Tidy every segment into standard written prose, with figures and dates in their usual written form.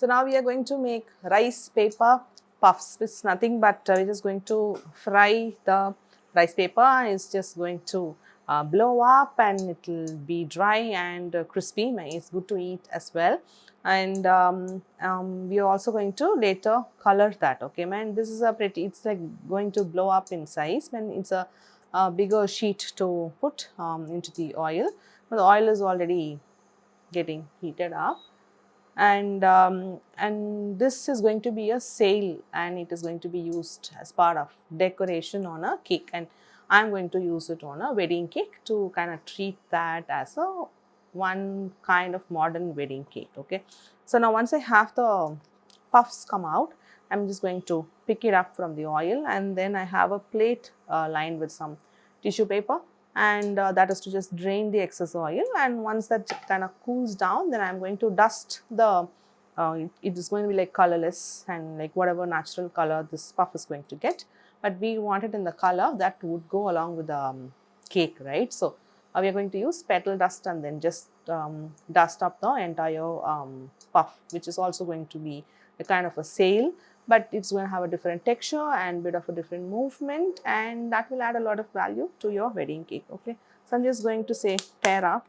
So now we are going to make rice paper puffs. It's nothing but we're just going to fry the rice paper, and it's just going to blow up, and it will be dry and crispy. It's good to eat as well. And we are also going to later color that. Okay, man, this is a pretty, it's like going to blow up in size when it's a bigger sheet to put into the oil. But the oil is already getting heated up, and this is going to be a sail, and it is going to be used as part of decoration on a cake, and I'm going to use it on a wedding cake to kind of treat that as a one kind of modern wedding cake. Okay, so now once I have the puffs come out, I'm just going to pick it up from the oil, and then I have a plate lined with some tissue paper, and that is to just drain the excess oil. And once that kind of cools down, then I'm going to dust the it is going to be like colorless and like whatever natural color this puff is going to get, but we want it in the color that would go along with the cake, right? So we are going to use petal dust and then just dust up the entire puff, which is also going to be a kind of a sail, but it's going to have a different texture and bit of a different movement, and that will add a lot of value to your wedding cake. Okay, so I'm just going to say tear up,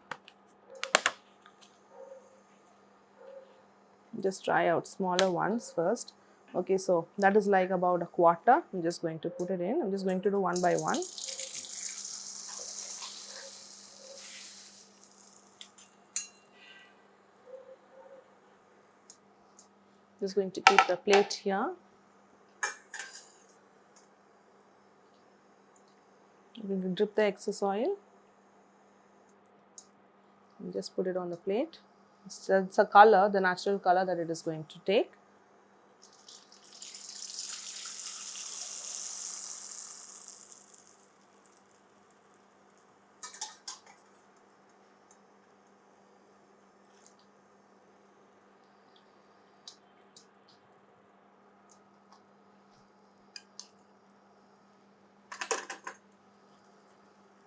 just try out smaller ones first. Okay, so that is like about a quarter. I'm just going to put it in. I'm just going to do one by one. Just going to keep the plate here. I'm going to drip the excess oil and just put it on the plate. It's a color, the natural color that it is going to take.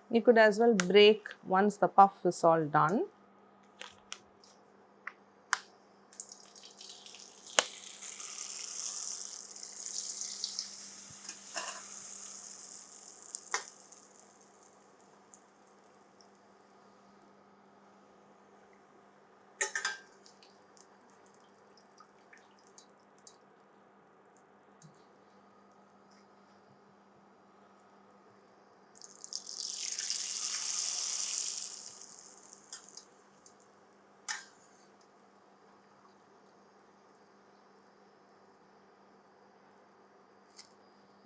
You could as well break once the puff is all done.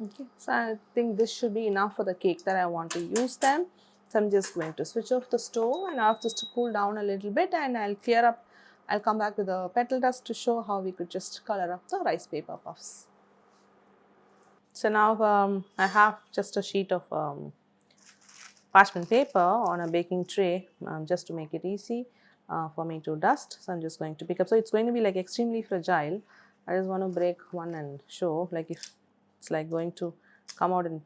Okay, so I think this should be enough for the cake that I want to use them. So I'm just going to switch off the stove and ask this to cool down a little bit, and I'll clear up. I'll come back with the petal dust to show how we could just color up the rice paper puffs. So now I have just a sheet of parchment paper on a baking tray just to make it easy for me to dust. So I'm just going to pick up. So it's going to be like extremely fragile. I just want to break one and show like if it's like going to come out in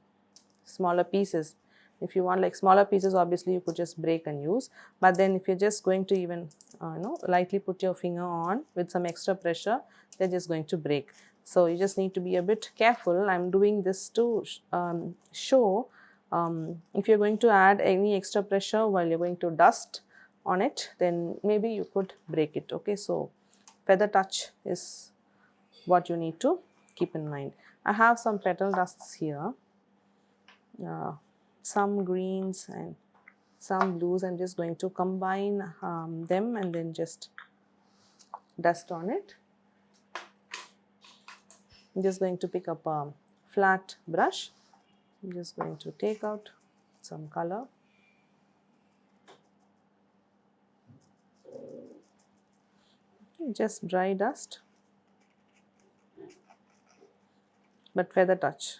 smaller pieces. If you want like smaller pieces, obviously you could just break and use, but then if you're just going to even lightly put your finger on with some extra pressure, they're just going to break. So you just need to be a bit careful. I'm doing this to show if you're going to add any extra pressure while you're going to dust on it, then maybe you could break it. Okay, so feather touch is what you need to keep in mind. I have some petal dusts here, some greens and some blues. I'm just going to combine them and then just dust on it. I'm just going to pick up a flat brush. I'm just going to take out some color. Just dry dust, but feather touch.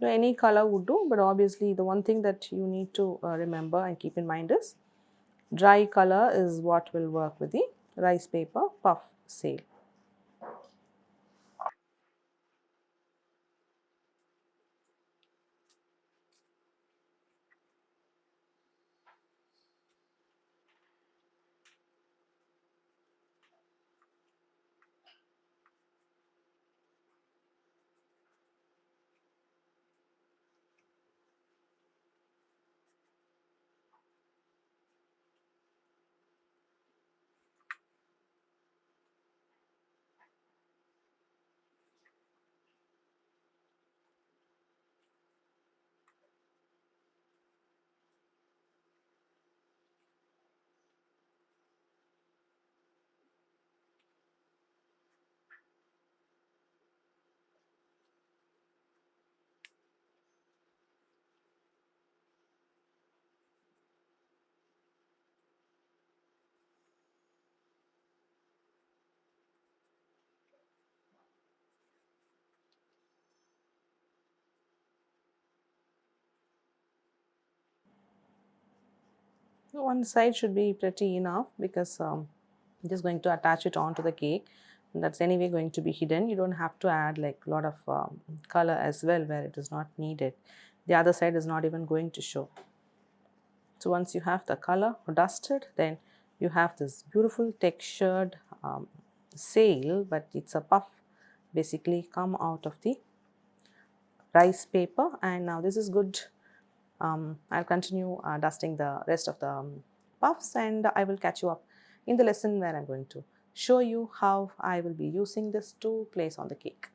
Any color would do, but obviously the one thing that you need to remember and keep in mind is dry color is what will work with the rice paper puff sail. One side should be pretty enough because I'm just going to attach it onto the cake. That's anyway going to be hidden. You don't have to add like a lot of color as well where it is not needed. The other side is not even going to show. So once you have the color dusted, then you have this beautiful textured sail, but it's a puff basically come out of the rice paper. And now this is good. I'll continue dusting the rest of the puffs, and I will catch you up in the lesson where I'm going to show you how I will be using this to place on the cake.